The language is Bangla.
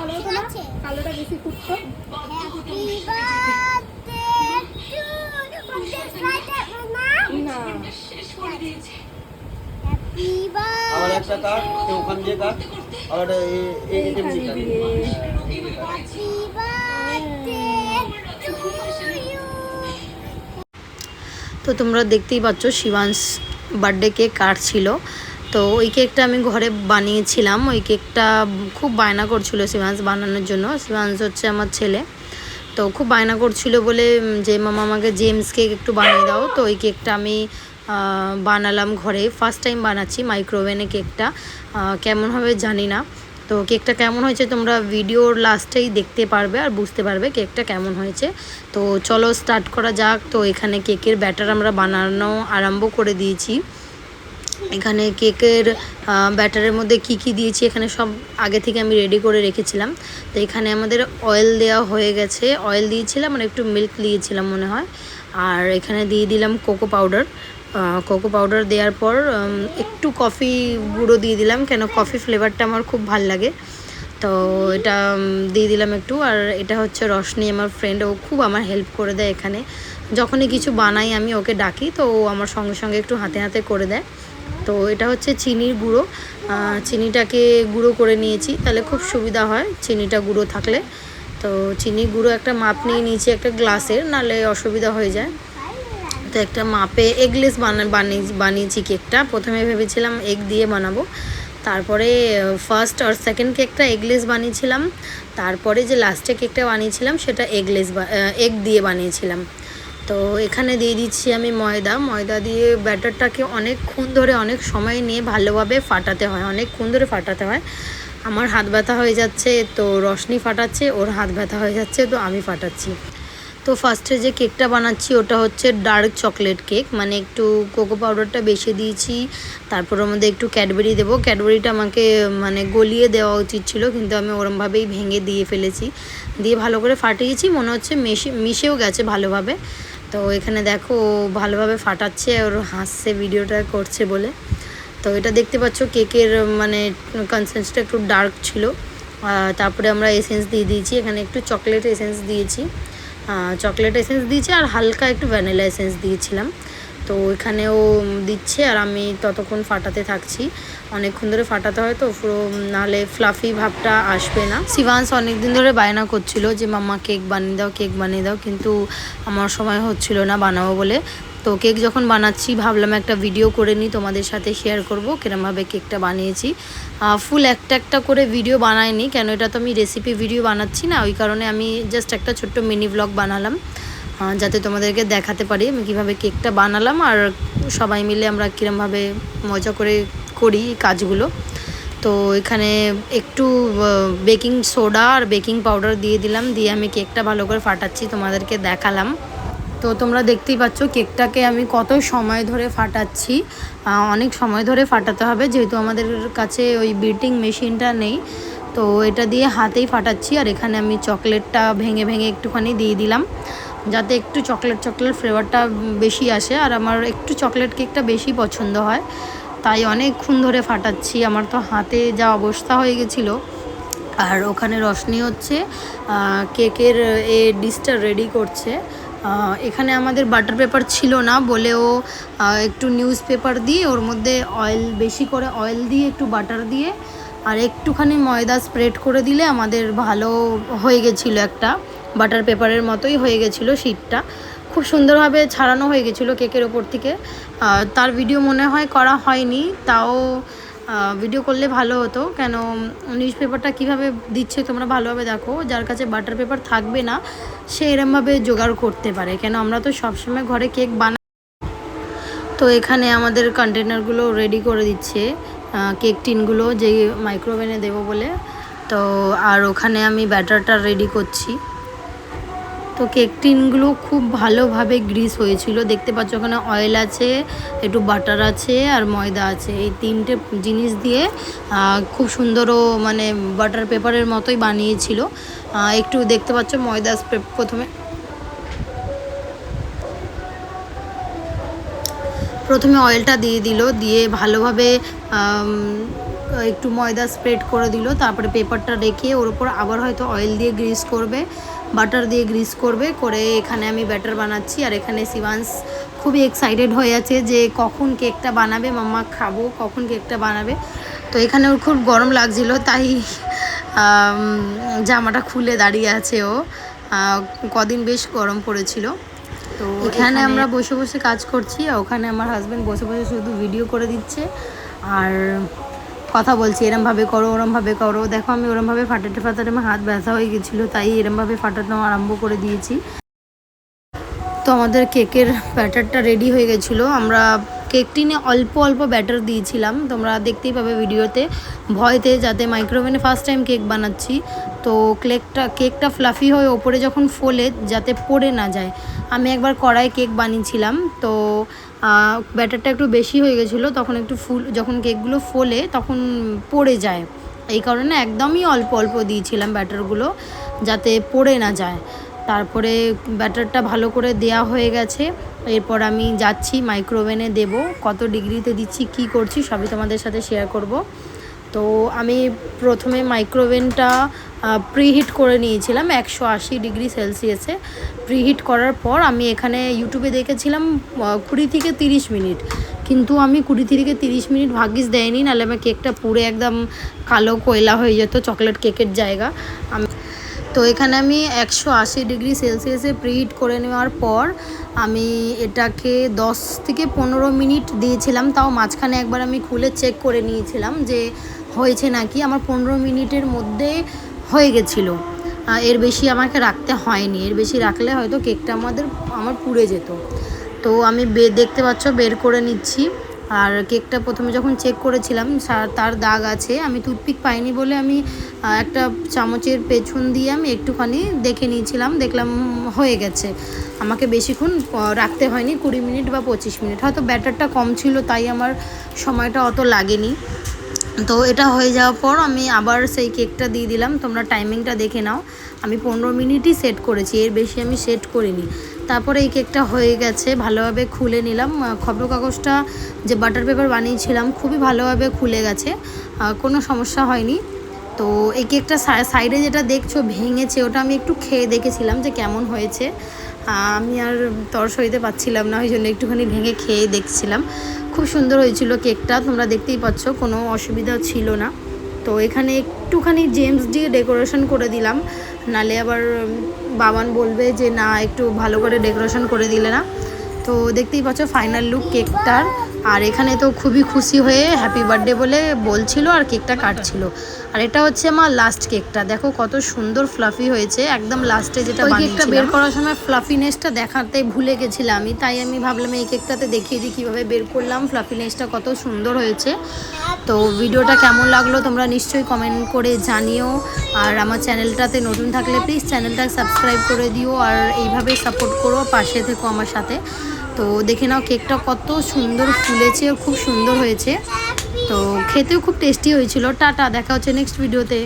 ভালো হতো না? কালোটা বেশি ফুটতো। না আবার একটা কাট ওখান দিয়ে কাট আবার এইখান দিয়ে। তো তোমরা দেখতেই পাচ্ছ শিবাংশ বার্থডে কেক কাটছিল। তো ওই কেকটা আমি ঘরে বানিয়েছিলাম। ওই কেকটা খুব বায়না করছিল শিবাংশ বানানোর জন্য। শিবাংশ হচ্ছে আমার ছেলে, তো খুব বায়না করছিল বলে যে মামা আমাকে জেমস কেক একটু বানিয়ে দাও। তো ওই কেকটা আমি বানালাম ঘরে, ফার্স্ট টাইম বানাচ্ছি মাইক্রোওভেনে কেকটা। কেমন হবে জানি না। তো কেকটা কেমন হয়েছে তোমরা ভিডিওর লাস্টেই দেখতে পারবে আর বুঝতে পারবে কেকটা কেমন হয়েছে। তো চলো স্টার্ট করা যাক। তো এখানে কেকের ব্যাটার আমরা বানানো আরম্ভ করে দিয়েছি। এখানে কেকের ব্যাটারের মধ্যে কি কি দিয়েছি এখানে সব আগে থেকে আমি রেডি করে রেখেছিলাম। তো এখানে আমাদের অয়েল দেওয়া হয়ে গেছে, অয়েল দিয়েছিলাম আর একটু মিল্ক দিয়েছিলাম মনে হয়। আর এখানে দিয়ে দিলাম কোকো পাউডার। কোকো পাউডার দেওয়ার পর একটু কফি গুঁড়ো দিয়ে দিলাম, কেন কফি ফ্লেভারটা আমার খুব ভাল লাগে। তো এটা দিয়ে দিলাম একটু। আর এটা হচ্ছে রশনি, আমার ফ্রেন্ড, ও খুব আমার হেল্প করে দেয় এখানে। যখনই কিছু বানাই আমি ওকে ডাকি, তো ও আমার সঙ্গে সঙ্গে একটু হাতে হাতে করে দেয়। তো এটা হচ্ছে চিনির গুঁড়ো, চিনিটাকে গুঁড়ো করে নিয়েছি, তাহলে খুব সুবিধা হয় চিনিটা গুঁড়ো থাকলে। তো চিনির গুঁড়ো একটা মাপ নিয়ে নিয়েছি একটা গ্লাসের, নাহলে অসুবিধা হয়ে যায়। তো একটা মাপে এগলেস বানিয়েছি কেকটা। প্রথমে ভেবেছিলাম এগ দিয়ে বানাবো, তারপরে ফার্স্ট আর সেকেন্ড কেকটা এগলেস বানিয়েছিলাম, তারপরে যে লাস্টে কেকটা বানিয়েছিলাম সেটা এগ দিয়ে বানিয়েছিলাম। তো এখানে দিয়ে দিচ্ছি আমি ময়দা দিয়ে ব্যাটারটাকে অনেকক্ষণ ধরে অনেক সময় নিয়ে ভালোভাবে ফাটাতে হয়, অনেকক্ষণ ধরে ফাটাতে হয়। আমার হাত ব্যথা হয়ে যাচ্ছে, তো রশনি ফাটাচ্ছে, ওর হাত ব্যথা হয়ে যাচ্ছে, তো আমি ফাটাচ্ছি। তো ফার্স্টে যে কেকটা বানাচ্ছি ওটা হচ্ছে ডার্ক চকলেট কেক, মানে একটু কোকো পাউডারটা বেশি দিয়েছি। তারপর ওর মধ্যে একটু ক্যাডবেরি দেবো। ক্যাডবেরিটা আমাকে মানে গলিয়ে দেওয়া উচিত ছিল, কিন্তু আমি ওরমভাবেই ভেঙে দিয়ে ফেলেছি, দিয়ে ভালো করে ফাটিয়েছি। মনে হচ্ছে মিশেও গেছে ভালোভাবে। তো এখানে দেখো ভালোভাবে ফাটাচ্ছে, ওর হাসছে ভিডিওটা করছে বলে। তো এটা দেখতে পাচ্ছ কেকের মানে কনসিস্টেন্সিটা একটু ডার্ক ছিল। তারপরে আমরা এসেন্স দিয়ে দিয়েছি, এখানে একটু চকলেট এসেন্স দিয়েছি, আর হালকা একটু ভ্যানিলা এসেন্স দিয়েছিলাম। তো এখানেও দিচ্ছে আর আমি ততক্ষণ ফাটাতে থাকছি। অনেকক্ষণ ধরে ফাটাতে হয়, তো পুরো নাহলে ফ্লাফি ভাবটা আসবে না। শিবাংশ অনেকদিন ধরে বায়না করছিল যে মাম্মা কেক বানিয়ে দাও, কিন্তু আমার সময় হচ্ছিল না বানাবো বলে। তো কেক যখন বানাচ্ছি ভাবলাম একটা ভিডিও করে নিই, তোমাদের সাথে শেয়ার করব কিরমভাবে কেকটা বানিয়েছি। ফুল একটা করে ভিডিও বানাইনি, কেন এটা তো আমি রেসিপি ভিডিও বানাচ্ছি না, ওই কারণে আমি জাস্ট একটা ছোট্ট মিনি ব্লগ বানালাম, যাতে তোমাদেরকে দেখাতে পারি আমি কীভাবে কেকটা বানালাম আর সবাই মিলে আমরা কীরমভাবে মজা করে করি কাজগুলো। তো এখানে একটু বেকিং সোডা আর বেকিং পাউডার দিয়ে দিলাম, দিয়ে আমি কেকটা ভালো করে ফাটাচ্ছি, তোমাদেরকে দেখালাম। তো তোমরা দেখতেই পাচ্ছ কেকটাকে আমি কত সময় ধরে ফাটাচ্ছি। অনেক সময় ধরে ফাটাতে হবে, যেহেতু আমাদের কাছে ওই বিটিং মেশিনটা নেই, তো এটা দিয়ে হাতেই ফাটাচ্ছি। আর এখানে আমি চকলেটটা ভেঙে একটুখানি দিয়ে দিলাম, যাতে একটু চকলেট ফ্লেভারটা বেশি আসে। আর আমার একটু চকলেট কেকটা বেশি পছন্দ হয়, তাই অনেকক্ষণ ধরে ফাটাচ্ছি। আমার তো হাতে যা অবস্থা হয়ে গেছিলো। আর ওখানে রশনি হচ্ছে কেকের ডিশটা রেডি করছে। এখানে আমাদের বাটার পেপার ছিল না বলেও একটু নিউজ পেপার দিয়ে ওর মধ্যে বেশি করে অয়েল দিয়ে একটু বাটার দিয়ে আর একটুখানি ময়দা স্প্রেড করে দিলে আমাদের ভালো হয়ে গেছিলো, একটা বাটার পেপারের মতোই হয়ে গেছিলো শীটটা। খুব সুন্দরভাবে ছাড়ানো হয়ে গেছিলো কেকের ওপর থেকে। তার ভিডিও মনে হয় করা হয়নি, তাও ভিডিও করলে ভালো হতো, কেন নিউজ পেপারটা কীভাবে দিচ্ছে তোমরা ভালোভাবে দেখো। যার কাছে বাটার পেপার থাকবে না সে এরমভাবে জোগাড় করতে পারে, কেন আমরা তো সবসময় ঘরে কেক বানাই। তো এখানে আমাদের কন্টেনারগুলো রেডি করে দিচ্ছে, কেক টিনগুলো যে মাইক্রোওভেনে দেবো বলে। তো আর ওখানে আমি ব্যাটারটা রেডি করছি। তো কেক টিনগুলো খুব ভালোভাবে গ্রিস হয়েছিল, দেখতে পাচ্ছ ওখানে অয়েল আছে, একটু বাটার আছে আর ময়দা আছে, এই তিনটে জিনিস দিয়ে খুব সুন্দরও মানে বাটার পেপারের মতোই বানিয়েছিল। একটু দেখতে পাচ্ছ ময়দা প্রথমে অয়েলটা দিয়ে দিল, দিয়ে ভালোভাবে একটু ময়দা স্প্রেড করে দিল, তারপরে পেপারটা রেখে ওর উপর আবার হয়তো অয়েল দিয়ে গ্রিস করবে, বাটার দিয়ে গ্রিস করবে, করে এখানে আমি ব্যাটার বানাচ্ছি। আর এখানে শিবাংশ খুবই এক্সাইটেড হয়ে আছে যে কখন কেকটা বানাবে, মাম্মা খাবো কখন কেকটা বানাবে। তো এখানে ওর খুব গরম লাগছিল, তাই জামাটা খুলে দাঁড়িয়ে আছে ও। কদিন বেশ গরম পড়েছিল। তো এখানে আমরা বসে বসে কাজ করছি, ওখানে আমার হাজব্যান্ড বসে বসে শুধু ভিডিও করে দিচ্ছে আর কথা বলছি, এরমভাবে করো ওরমভাবে করো। দেখো আমি ওরমভাবে ফাটাতে ফাটাতে আমার হাত ব্যথা হয়ে গেছিলো, তাই এরমভাবে ফাটানো আরম্ভ করে দিয়েছি। তো আমাদের কেকের ব্যাটারটা রেডি হয়ে গেছিলো। আমরা কেক টিনে অল্প অল্প ব্যাটার দিয়েছিলাম, তোমরা দেখতেই পাবে ভিডিওতে, ভয়তে যাতে মাইক্রোওভেনে ফার্স্ট টাইম কেক বানাচ্ছি। তো কেকটা ফ্লাফি হয়ে ওপরে যখন ফোলে যাতে পড়ে না যায়। আমি একবার কড়াই কেক বানিয়েছিলাম, তো ব্যাটারটা একটু বেশি হয়ে গেছিলো, তখন একটু যখন কেকগুলো ফোলে তখন পড়ে যায়, এই কারণে একদমই অল্প অল্প দিয়েছিলাম ব্যাটারগুলো যাতে পড়ে না যায়। তারপরে ব্যাটারটা ভালো করে দেয়া হয়ে গেছে, এরপর আমি যাচ্ছি মাইক্রোওভেনে দেব। কত ডিগ্রিতে দিচ্ছি কি করছি সবই তোমাদের সাথে শেয়ার করব। তো আমি প্রথমে মাইক্রোওভেনটা প্রিহিট করে নিয়েছিলাম 180 ডিগ্রি সেলসিয়াসে। প্রিহিট করার পর আমি এখানে ইউটিউবে দেখেছিলাম 20 থেকে 30 মিনিট, কিন্তু আমি 20 থেকে 30 মিনিট ভাগ্যিস দেয়নি, নাহলে আমার কেকটা পুরো একদম কালো কয়লা হয়ে যেত, চকলেট কেকের জায়গা। তো এখানে আমি 180 ডিগ্রি সেলসিয়াসে প্রিহিট করে নেওয়ার পর আমি এটাকে 10 থেকে 15 মিনিট দিয়েছিলাম, তাও মাঝখানে একবার আমি খুলে চেক করে নিয়েছিলাম যে হয়েছে নাকি। আমার 15 মিনিটের মধ্যে হয়ে গেছিলো, এর বেশি আমাকে রাখতে হয়নি, এর বেশি রাখলে হয়তো কেকটা আমার পুড়ে যেত। তো আমি দেখতে পাচ্ছ বের করে নিচ্ছি। আর কেকটা প্রথমে যখন চেক করেছিলাম তার দাগ আছে, আমি টুথপিক পাইনি বলে আমি একটা চামচের পেছন দিয়ে আমি একটুখানি দেখে নিয়েছিলাম, দেখলাম হয়ে গেছে। আমাকে বেশিক্ষণ রাখতে হয়নি, 20 মিনিট বা 25 মিনিট, হয়তো ব্যাটারটা কম ছিল তাই আমার সময়টা অত লাগেনি। তো এটা হয়ে যাওয়ার পর আমি আবার সেই কেকটা দিয়ে দিলাম, তোমরা টাইমিংটা দেখে নাও, আমি 15 মিনিটই সেট করেছি, এর বেশি আমি সেট করিনি। তারপরে এই কেকটা হয়ে গেছে, ভালোভাবে খুলে নিলাম। খবর কাগজটা যে বাটার পেপার বানিয়েছিলাম খুবই ভালোভাবে খুলে গেছে, কোনো সমস্যা হয়নি। তো এই কেকটা সাইডে যেটা দেখছো ভেঙেছে, ওটা আমি একটু খেয়ে দেখেছিলাম যে কেমন হয়েছে। আমি আর তরস হইতে পারছিলাম না, ওই জন্য একটুখানি ভেঙে খেয়ে দেখছিলাম। খুব সুন্দর হয়েছিল কেকটা, তোমরা দেখতেই পাচ্ছ, কোনো অসুবিধা ছিল না। তো এখানে একটুখানি জেমস দিয়ে ডেকোরেশন করে দিলাম, নালে আবার বাবান বলবে যে না একটু ভালো করে ডেকোরেশন করে দিলে না। তো দেখতেই পাচ্ছ ফাইনাল লুক কেকটার। আর এখানে তো খুবই খুশি হয়ে হ্যাপি বার্থডে বলে বলছিল আর কেকটা কাটছিল। আর এটা হচ্ছে আমার লাস্ট কেকটা, দেখো কত সুন্দর ফ্লাফি হয়েছে, একদম লাস্টে যেটা কেকটা বের করার সময় ফ্লাফিনেসটা দেখাতে ভুলে গেছিলাম আমি, তাই আমি ভাবলাম এই কেকটাতে দেখিয়ে দিই কীভাবে বের করলাম, ফ্লাফিনেসটা কত সুন্দর হয়েছে। তো ভিডিওটা কেমন লাগলো তোমরা নিশ্চয়ই কমেন্ট করে জানিও। আর আমার চ্যানেলটাতে নতুন থাকলে প্লিজ চ্যানেলটা সাবস্ক্রাইব করে দিও, আর এইভাবে সাপোর্ট করো, পাশে থেকো আমার সাথে। তো দেখে নাও কেকটা কত সুন্দর ফুলেছে, খুব সুন্দর হয়েছে, তো খেতেও খুব টেস্টি হয়েছিল। টাটা, দেখা হচ্ছে নেক্সট ভিডিওতে।